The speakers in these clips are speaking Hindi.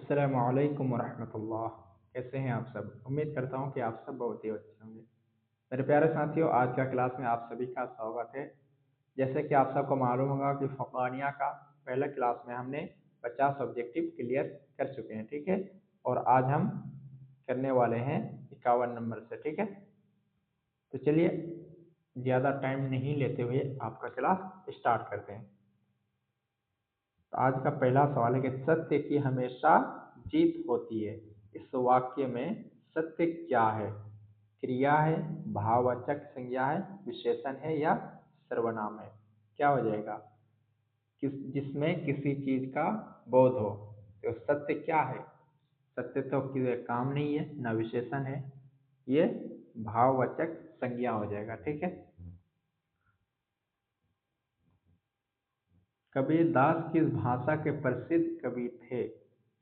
अस्सलामुअलैकुम वरहमतुल्लाह। कैसे हैं आप सब? उम्मीद करता हूं कि आप सब बहुत ही अच्छे होंगे। मेरे प्यारे साथियों, आज का क्लास में आप सभी का स्वागत है। जैसे कि आप सबको मालूम होगा कि फ़ुक़ानिया का पहले क्लास में हमने 50 ऑब्जेक्टिव क्लियर कर चुके हैं, ठीक है। और आज हम करने वाले हैं 51 नंबर से, ठीक है। तो चलिए ज़्यादा टाइम नहीं लेते हुए आपका क्लास स्टार्ट करते हैं। तो आज का पहला सवाल है कि सत्य की हमेशा जीत होती है। इस वाक्य में सत्य क्या है? क्रिया है, भाववाचक संज्ञा है, विशेषण है या सर्वनाम है? क्या हो जाएगा? जिसमें किसी चीज का बोध हो। तो सत्य क्या है? सत्य तो किसी काम नहीं है, ना विशेषण है, ये भाववाचक संज्ञा हो जाएगा, ठीक है। कबीर दास किस भाषा के प्रसिद्ध कवि थे?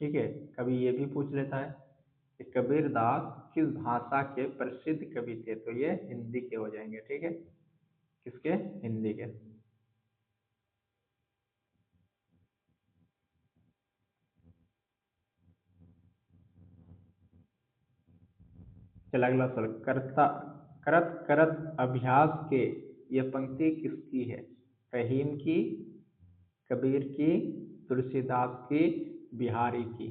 ठीक है, कभी ये भी पूछ लेता है कि कबीर दास किस भाषा के प्रसिद्ध कवि थे, तो ये हिंदी के हो जाएंगे, ठीक है। किसके? हिंदी के। चला अगला सवाल। करता करत करत अभ्यास के, ये पंक्ति किसकी है? रहीम की, कबीर की, तुलसीदास की, बिहारी की?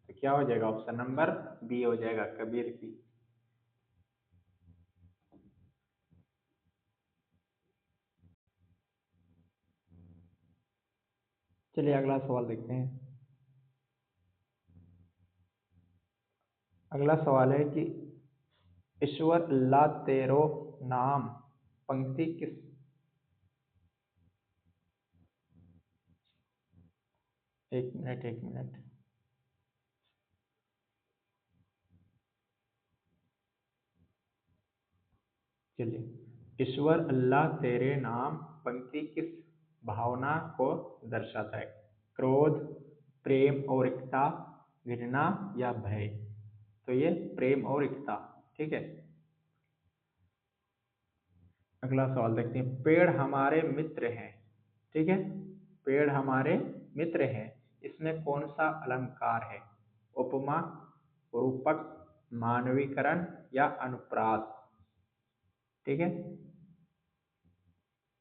तो क्या हो जाएगा? ऑप्शन नंबर बी हो जाएगा, कबीर की। चलिए अगला सवाल देखते हैं। अगला सवाल है कि ईश्वर अल्लाह तेरो नाम पंक्ति किस? एक मिनट एक मिनट। चलिए, ईश्वर अल्लाह तेरे नाम पंक्ति किस भावना को दर्शाता है? क्रोध, प्रेम और एकता, घृणा या भय? तो ये प्रेम और एकता, ठीक है। अगला सवाल देखते हैं। पेड़ हमारे मित्र हैं, ठीक है। पेड़ हमारे मित्र हैं, इसमें कौन सा अलंकार है? उपमा, रूपक, मानवीकरण या अनुप्रास? ठीक है,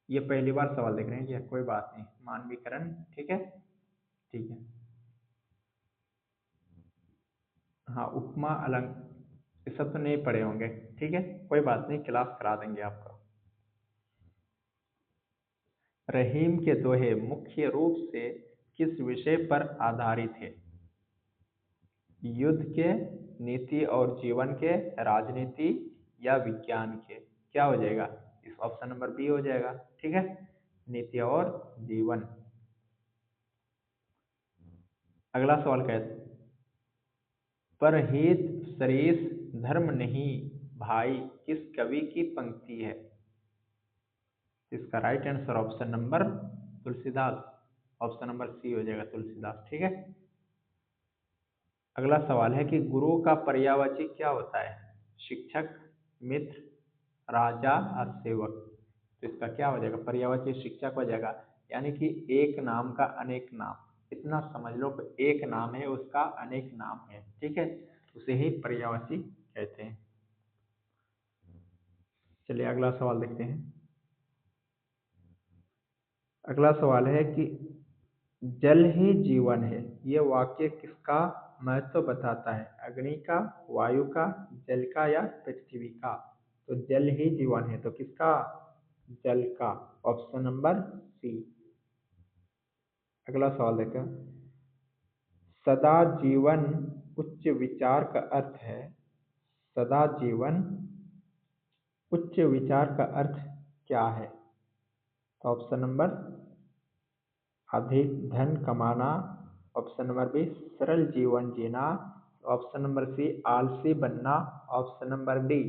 ये पहली बार सवाल देख रहे हैं, ये कोई बात नहीं, मानवीकरण, ठीक है। ठीक है, हाँ उपमा अलंक ये सब तो नहीं पढ़े होंगे, ठीक है। कोई बात नहीं, क्लास करा देंगे आपको। रहीम के दोहे मुख्य रूप से किस विषय पर आधारित है? युद्ध के, नीति और जीवन के, राजनीति या विज्ञान के? क्या हो जाएगा? इस ऑप्शन नंबर बी हो जाएगा, ठीक है, नीति और जीवन। अगला सवाल कहते, परहित सरिस धर्म नहीं भाई किस कवि की पंक्ति है? इसका right answer option number Tulsidas, option number C हो जाएगा, तुलसीदास, ठीक है। अगला सवाल है कि गुरु का पर्यायवाची क्या होता है? शिक्षक, मित्र, राजा और सेवक? तो इसका क्या हो जाएगा? पर्यायवाची शिक्षक हो जाएगा, यानी कि एक नाम का अनेक नाम। इतना समझ लो कि एक नाम है, उसका अनेक नाम है, ठीक है, उसे ही पर्यायवाची कहते हैं। चलिए अगला सवाल देखते हैं। अगला सवाल है कि जल ही जीवन है, ये वाक्य किसका महत्व बताता है? अग्नि का, वायु का, जल का या पृथ्वी का? तो जल ही जीवन है, तो किसका? जल का, ऑप्शन नंबर सी। अगला सवाल देखते हैं। सदा जीवन उच्च विचार का अर्थ है। सदा जीवन उच्च विचार का अर्थ क्या है? तो ऑप्शन नंबर अधिक धन कमाना, ऑप्शन नंबर बी सरल जीवन जीना, ऑप्शन नंबर सी आलसी बनना, ऑप्शन नंबर डी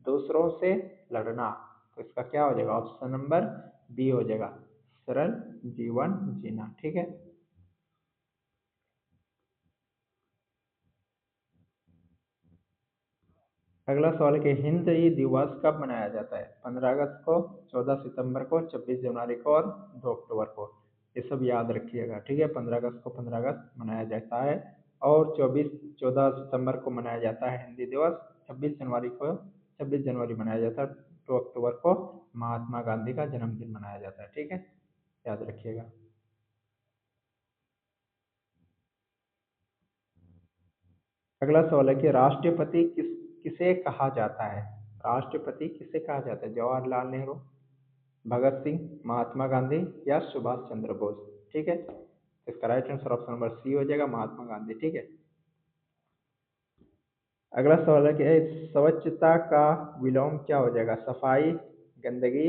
दूसरों से लड़ना? तो इसका क्या हो जाएगा? ऑप्शन नंबर बी हो जाएगा, सरल जीवन जीना, ठीक है। अगला सवाल है कि हिंद दिवस कब मनाया जाता है? 15 अगस्त को, 14 सितंबर को, 26 जनवरी को और 2 अक्टूबर को? ये सब याद रखिएगा, ठीक है। 15 अगस्त को 15 अगस्त मनाया जाता है और 14 सितंबर को मनाया जाता है हिंदी दिवस। 26 जनवरी मनाया जाता है। 2 अक्टूबर को महात्मा गांधी का जन्मदिन मनाया जाता है। ठीक है, याद रखिएगा। अगला सवाल है कि राष्ट्रपति किसे कहा जाता है। राष्ट्रपति किसे कहा जाता है? जवाहरलाल नेहरू, भगत सिंह, महात्मा गांधी या सुभाष चंद्र बोस। ठीक है, इसका right answer option number C हो जाएगा, महात्मा गांधी। ठीक है। अगला सवाल है कि स्वच्छता का विलोम क्या हो जाएगा? सफाई, गंदगी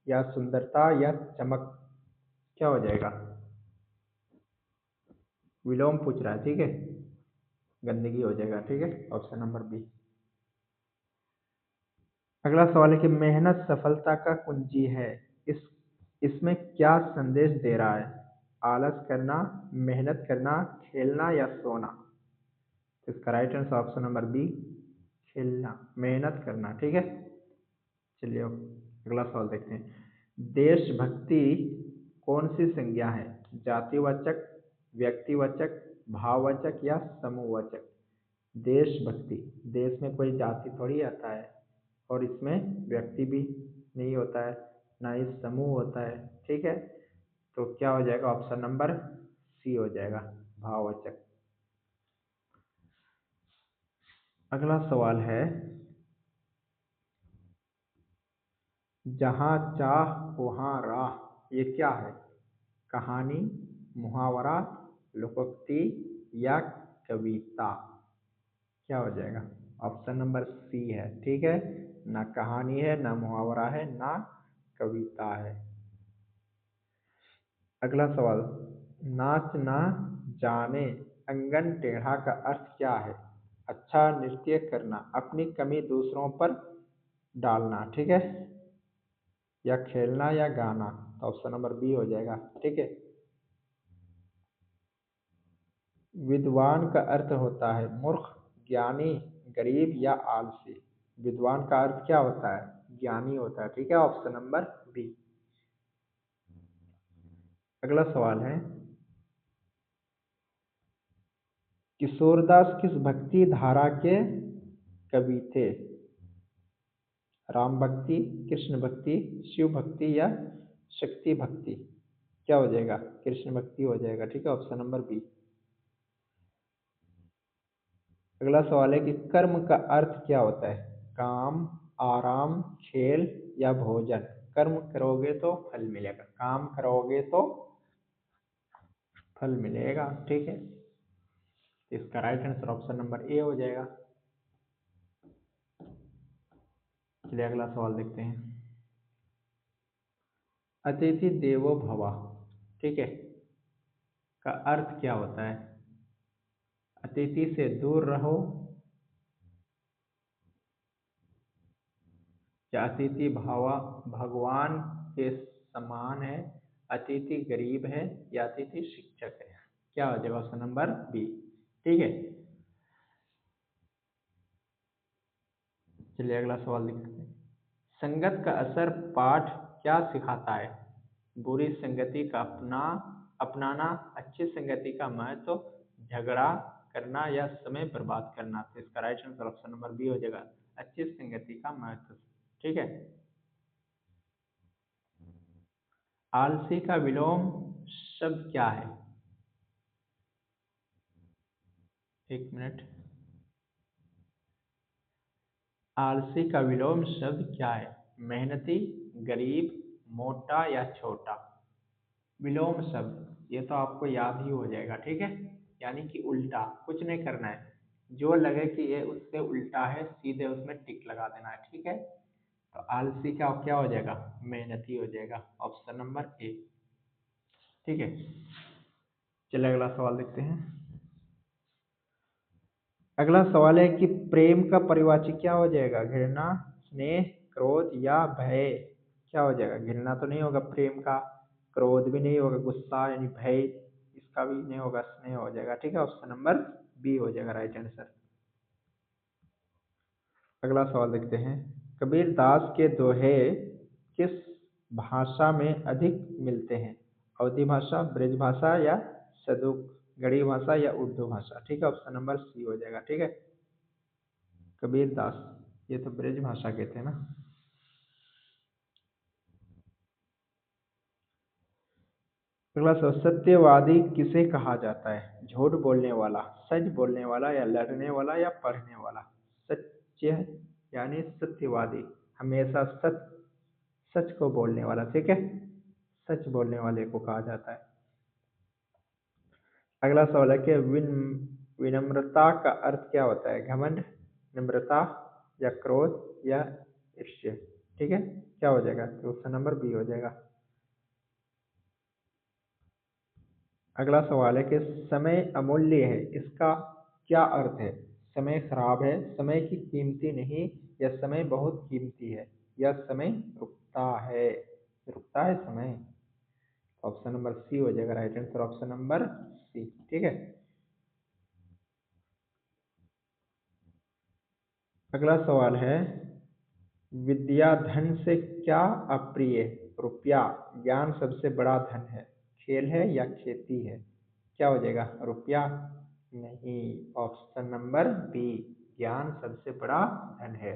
या सुंदरता या चमक, क्या हो जाएगा? विलोम पूछ रहा है। ठीक है, गंदगी हो जाएगा। ठीक है, ऑप्शन नंबर बी। अगला सवाल है कि मेहनत सफलता का कुंजी है। इस इसमें क्या संदेश दे रहा है? आलस करना, मेहनत करना, खेलना या सोना। तो इसका right answer option number B, खेलना, मेहनत करना। ठीक है, चलिए अगला सवाल देखते हैं। देशभक्ति कौन सी संज्ञा है? जातिवाचक, व्यक्तिवाचक, भाववाचक या समूहवाचक। देशभक्ति, देश में कोई जाति थोड़ी आता है, और इसमें व्यक्ति भी नहीं होता है, ना ही समूह होता है। ठीक है, तो क्या हो जाएगा? ऑप्शन नंबर सी हो जाएगा, भाववाचक। अगला सवाल है, जहाँ चाह वहाँ राह, ये क्या है? कहानी, मुहावरा, लोकोक्ति या कविता। क्या हो जाएगा? ऑप्शन नंबर सी है। ठीक है, ना कहानी है, ना मुहावरा है, ना कविता है। अगला सवाल, नाच ना जाने अंगन टेढ़ा का अर्थ क्या है? अच्छा नृत्य करना, अपनी कमी दूसरों पर डालना। ठीक है, या खेलना या गाना। तो ऑप्शन नंबर बी हो जाएगा। ठीक है। विद्वान का अर्थ होता है मूर्ख, ज्ञानी, गरीब या आलसी। विद्वान का अर्थ क्या होता है? ज्ञानी होता है। ठीक है, ऑप्शन नंबर बी। अगला सवाल है, किशोरदास किस भक्ति धारा के कवि थे? राम भक्ति, कृष्ण भक्ति, शिव भक्ति या शक्ति भक्ति। क्या हो जाएगा? कृष्ण भक्ति हो जाएगा। ठीक है, ऑप्शन नंबर बी। अगला सवाल है कि कर्म का अर्थ क्या होता है? काम, आराम, खेल या भोजन। कर्म करोगे तो फल मिलेगा, काम करोगे तो फल मिलेगा। ठीक है, इसका right answer option number A हो जाएगा। चलिए अगला सवाल देखते हैं। अतिथि देवो भव, ठीक है, का अर्थ क्या होता है? अतिथि से दूर रहो, या अतिथि भावा भगवान के समान है, अतिथि गरीब है या अतिथि शिक्षक है। क्या हो जाएगा? Option number B. ठीक है, चलिए अगला सवाल देखते हैं। संगत का असर पाठ क्या सिखाता है? बुरी संगति का अपनाना, अच्छी संगति का महत्व, झगड़ा करना या समय बर्बाद करना। तो इसका right answer option number B हो जाएगा, अच्छी संगति का महत्व। ठीक है, आलसी का विलोम शब्द क्या है? एक मिनट, आलसी का विलोम शब्द क्या है? मेहनती, गरीब, मोटा या छोटा। विलोम शब्द, ये तो आपको याद ही हो जाएगा। ठीक है, यानी कि उल्टा, कुछ नहीं करना है, जो लगे कि ये उससे उल्टा है सीधे उसमें टिक लगा देना है। ठीक है, तो आलसी का क्या हो जाएगा? मेहनती हो जाएगा, ऑप्शन नंबर ए। ठीक है, चलिए अगला सवाल देखते हैं। अगला सवाल है कि प्रेम का परिवाची क्या हो जाएगा? घृणा, स्नेह, क्रोध या भय। क्या हो जाएगा? घृणा तो नहीं होगा प्रेम का, क्रोध भी नहीं होगा, गुस्सा यानी भय इसका भी नहीं होगा, स्नेह हो जाएगा। ठीक है, ऑप्शन नंबर बी हो जाएगा राइट आंसर। अगला सवाल देखते हैं। कबीर दास के दोहे किस भाषा में अधिक मिलते हैं? अवधी भाषा, ब्रज भाषा या सदुक गढ़ी भाषा या उर्दू भाषा, ठीक है। ऑप्शन नंबर सी हो जाएगा, ठीक है। कबीर दास, ये तो ब्रज भाषा के थे ना। अगला सवाल, सत्यवादी किसे कहा जाता है? झूठ बोलने वाला, सच बोलने वाला, या लड़ने वाला, या पढ़ने वाला। सत्य यानी सत्यवादी, हमेशा सच सच को बोलने वाला, ठीक है। सच बोलने वाले को कहा जाता है। अगला सवाल है कि विनम्रता का अर्थ क्या होता है? घमंड, नम्रता, या क्रोध, या ईर्ष्या, ठीक है। क्या हो जाएगा? तो ऑप्शन नंबर बी हो जाएगा। अगला सवाल है कि समय अमूल्य है, इसका क्या अर्थ है? समय खराब है, समय की कीमती नहीं, या समय बहुत कीमती है, या समय रुकता है। रुकता है समय। ऑप्शन नंबर सी हो जाएगा right answer, option number C, ठीक है। अगला सवाल है, विद्या धन से क्या अप्रिय? रुपया, ज्ञान सबसे बड़ा धन है, खेल है, या खेती है। क्या हो जाएगा? रुपया नहीं, ऑप्शन नंबर बी, ज्ञान सबसे बड़ा धन है,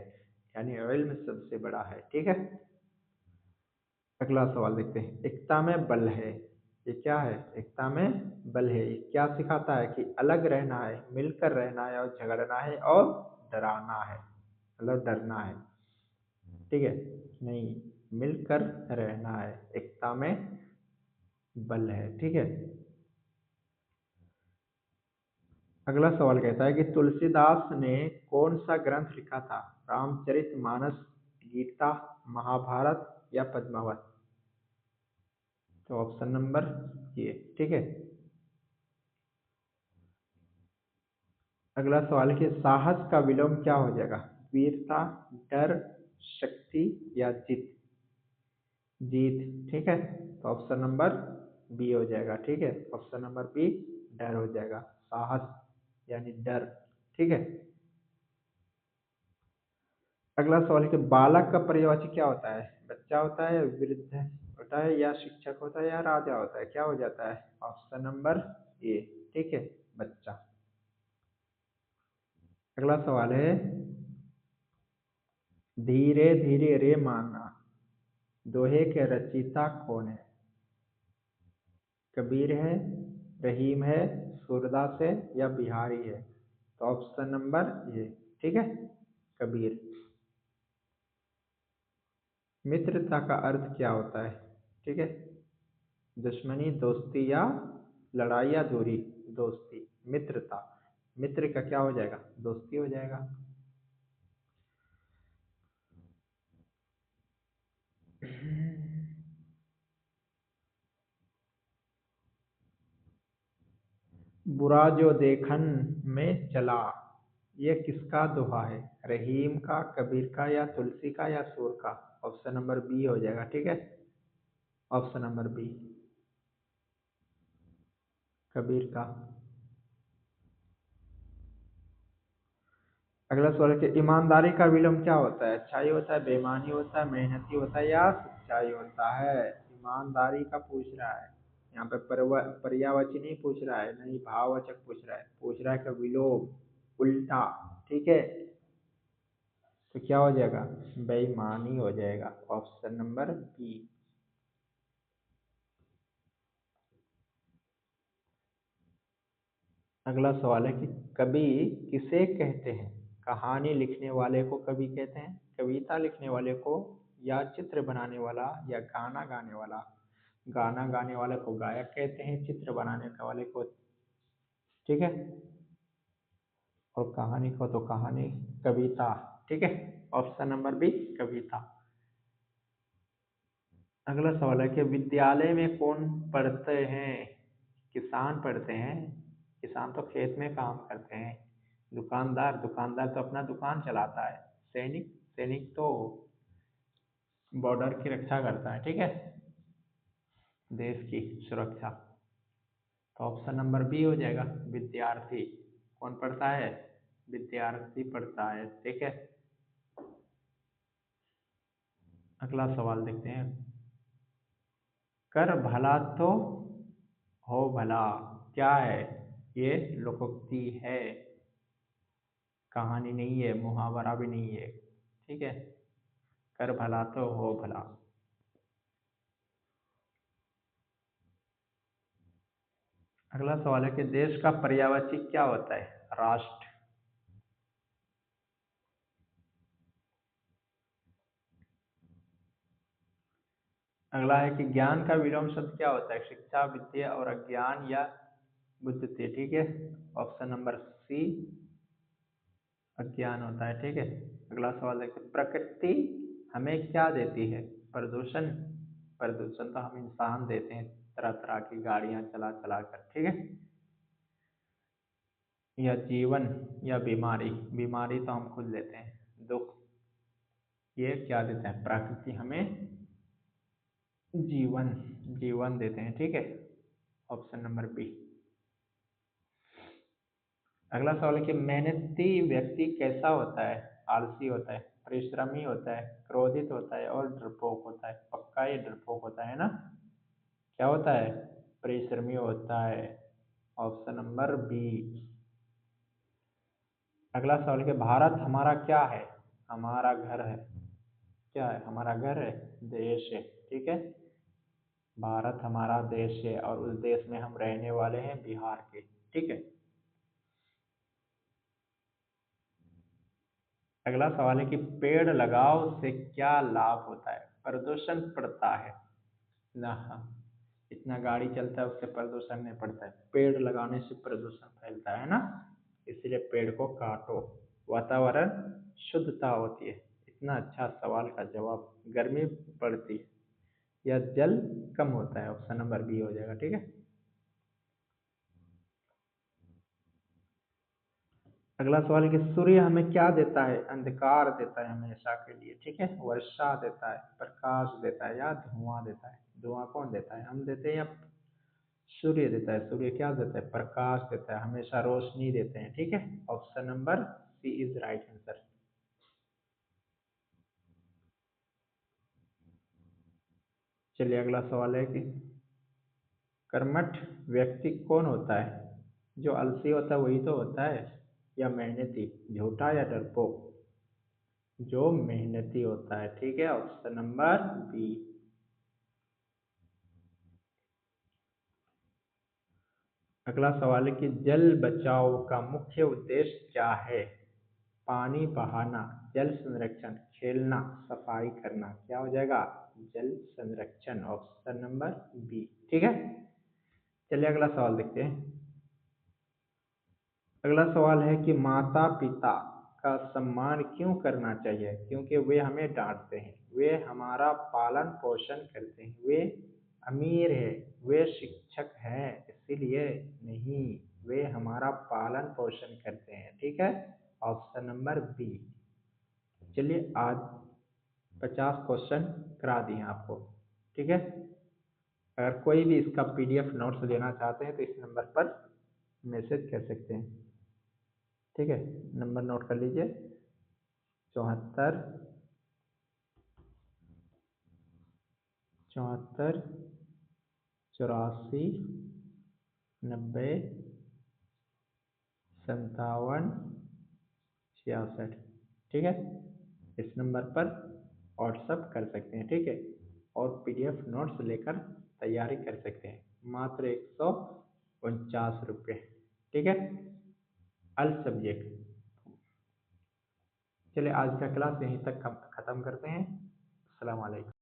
यानी इल्म सबसे बड़ा है, ठीक है। अगला सवाल देखते हैं, एकता में बल है, ये क्या है? एकता में बल है, ये क्या सिखाता है? कि अलग रहना है, मिलकर रहना है, और झगड़ना है, और डराना है, मतलब डरना है, ठीक है। नहीं, मिलकर रहना है, एकता में बल है, ठीक है। अगला सवाल कहता है कि तुलसीदास ने कौन सा ग्रंथ लिखा था? रामचरितमानस, गीता, महाभारत, या पद्मावत। तो ऑप्शन नंबर ये, ठीक है। अगला सवाल है कि साहस का विलोम क्या हो जाएगा? वीरता, डर, शक्ति, या जीत। जीत, ठीक है। तो ऑप्शन नंबर बी हो जाएगा, ठीक है। ऑप्शन नंबर बी, डर हो जाएगा। साहस यानी डर, ठीक है। अगला सवाल है कि बालक का पर्यायवाची क्या होता है? बच्चा होता है, वृद्ध होता है, या शिक्षक होता है, या राजा होता है। क्या हो जाता है? ऑप्शन नंबर ए, ठीक है, बच्चा। अगला सवाल है, धीरे धीरे रे माना दोहे के रचयिता कौन है? कबीर है, रहीम है, सूरदास है, या बिहारी है। तो ऑप्शन नंबर ये, ठीक है, कबीर। मित्रता का अर्थ क्या होता है? ठीक है, दुश्मनी, दोस्ती, या लड़ाई, या दूरी। दोस्ती, मित्रता, मित्र का क्या हो जाएगा? दोस्ती हो जाएगा। बुरा जो देखन में चला, ये किसका दोहा है? रहीम का, कबीर का, या तुलसी का, या सूर का। ऑप्शन नंबर बी हो जाएगा, ठीक है। ऑप्शन नंबर बी, कबीर का। अगला सवाल है कि ईमानदारी का विलोम क्या होता है? अच्छाई होता है, बेईमानी होता है, मेहनती होता है, या सच्चाई होता है। ईमानदारी का पूछ रहा है, यहाँ पे पर्यायवाची नहीं पूछ रहा है, नहीं भाववाचक पूछ रहा है, पूछ रहा है कि विलोम, उल्टा, ठीक है। तो क्या हो जाएगा? बेईमानी हो जाएगा, ऑप्शन नंबर बी। अगला सवाल है कि कवि किसे कहते हैं? कहानी लिखने वाले को कवि कहते हैं, कविता लिखने वाले को, या चित्र बनाने वाला, या गाना गाने वाला। गाना गाने वाले को गायक कहते हैं, चित्र बनाने वाले को, ठीक है, और कहानी को तो कहानी, कविता, ठीक है। ऑप्शन नंबर बी, कविता। अगला सवाल है कि विद्यालय में कौन पढ़ते हैं? किसान पढ़ते हैं, किसान तो खेत में काम करते हैं। दुकानदार, दुकानदार तो अपना दुकान चलाता है। सैनिक, सैनिक तो बॉर्डर की रक्षा करता है, ठीक है, देश की सुरक्षा। तो ऑप्शन नंबर बी हो जाएगा, विद्यार्थी। कौन पढ़ता है? विद्यार्थी पढ़ता है, ठीक है। अगला सवाल देखते हैं, कर भला तो हो भला क्या है? ये लोकोक्ति है, कहानी नहीं है, मुहावरा भी नहीं है। ठीक है, कर भला तो हो भला। अगला सवाल है कि देश का पर्यायवाची क्या होता है? राष्ट्र। अगला है कि ज्ञान का विलोम शब्द क्या होता है? शिक्षा, विद्या और अज्ञान या बुद्धि। ठीक है, ऑप्शन नंबर सी अज्ञान होता है। ठीक है, अगला सवाल है कि प्रकृति हमें क्या देती है? प्रदूषण। प्रदूषण तो हम इंसान देते हैं, तरह तरह की गाड़ियां चला चला कर। ठीक है, या जीवन या बीमारी। बीमारी तो हम खुद लेते हैं। दुख, ये क्या देते हैं? प्रकृति हमें जीवन, जीवन देते हैं। ठीक है, ऑप्शन नंबर बी। अगला सवाल है कि मेहनती व्यक्ति कैसा होता है? आलसी होता है, परिश्रमी होता है, क्रोधित होता है और डरपोक होता है। पक्का ये डरपोक होता है ना? क्या होता है? परिश्रमी होता है, ऑप्शन नंबर बी। अगला सवाल है कि भारत हमारा क्या है? हमारा घर है। क्या है? हमारा घर है, देश है। ठीक है, भारत हमारा देश है और उस देश में हम रहने वाले हैं, बिहार के। ठीक है, अगला सवाल है कि पेड़ लगाओ से क्या लाभ होता है? प्रदूषण पड़ता है ना? इतना गाड़ी चलता है, उससे प्रदूषण नहीं पड़ता है। पेड़ लगाने से प्रदूषण फैलता है ना, इसलिए पेड़ को काटो। वातावरण शुद्धता होती है। इतना अच्छा सवाल का जवाब। गर्मी पड़ती है या जल कम होता है, ऑप्शन नंबर बी हो जाएगा। ठीक है, अगला सवाल है कि सूर्य हमें क्या देता है? अंधकार देता है हमेशा के लिए। ठीक है, वर्षा देता है, प्रकाश देता है या धुआं देता है? धुआं कौन देता है? हम देते हैं या सूर्य देता है? सूर्य क्या देता है? प्रकाश देता है, हमेशा रोशनी देते हैं। ठीक है, option number C is right answer. चलिए, अगला सवाल है कि कर्मठ व्यक्ति कौन होता है? जो आलसी होता है वही तो होता है, या मेहनती? झूठा या डरपोक? जो मेहनती होता है। ठीक है, ऑप्शन नंबर बी। अगला सवाल है कि जल बचाओ का मुख्य उद्देश्य क्या है? पानी बहाना, जल संरक्षण, खेलना, सफाई करना। क्या हो जाएगा? जल संरक्षण, ऑप्शन नंबर बी। ठीक है, चलिए अगला सवाल देखते हैं। अगला सवाल है कि माता पिता का सम्मान क्यों करना चाहिए? क्योंकि वे हमें डांटते हैं, वे हमारा पालन पोषण करते हैं, वे अमीर है, वे शिक्षक हैं, इसीलिए नहीं, वे हमारा पालन पोषण करते हैं। ठीक है, ऑप्शन नंबर बी। चलिए, आज 50 क्वेश्चन करा दिए आपको। ठीक है, अगर कोई भी इसका पीडीएफ नोट्स लेना चाहते हैं तो इस नंबर पर मैसेज कर सकते हैं। ठीक है, नंबर नोट कर लीजिए। 74 74 84 90 57 66। ठीक है, इस नंबर पर व्हाट्सअप कर सकते हैं। ठीक है, और पीडीएफ नोट्स लेकर तैयारी कर सकते हैं, मात्र 149 रुपये। ठीक है, अल सब्जेक्ट। चलिए, आज का क्लास यहीं तक खत्म करते हैं।